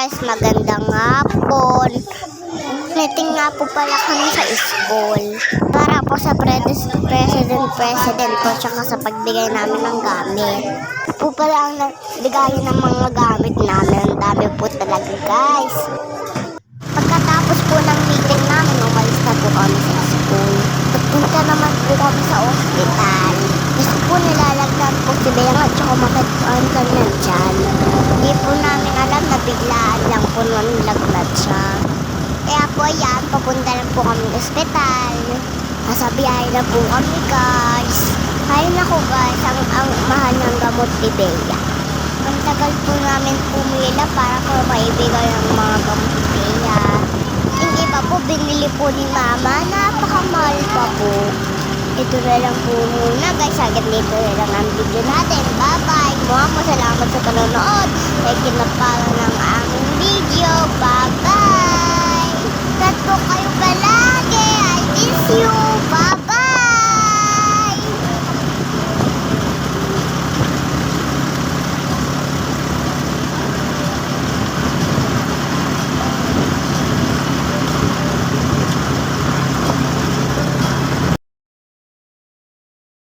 guys, magandang hapon. Meeting nga po pala kami sa school para po sa president po tsaka sa pagbigay namin ng gamit. Po pala ang bigayan ng mga gamit namin. Ang dami po talaga guys. Pagkatapos po ng meeting namin, umalis na po kami sa school. Pagpunta naman po kami sa ospital. Gusto po nilalagdan po si Bea at tsaka makatuan kami nandyan. Hindi po namin alam na biglaan lang po nung lagnat siya. Kaya po yan, papunta lang po kami sa ospital. Nasa biyahe na po kami guys. Kaya na ko guys, ang mahal ng gamot ni Bea. Ang tagal po namin pumila para po maibigay ang mga gamot ni Bea. Yung iba po, binili po ni Mama. Napakamahal pa po. Ito na lang po muna guys. Agad nito na lang ang video natin. Bye-bye. Maraming salamat sa panonood. Like na pala ng aming video. Bye-bye. Ingat po kayo palagi. I miss you.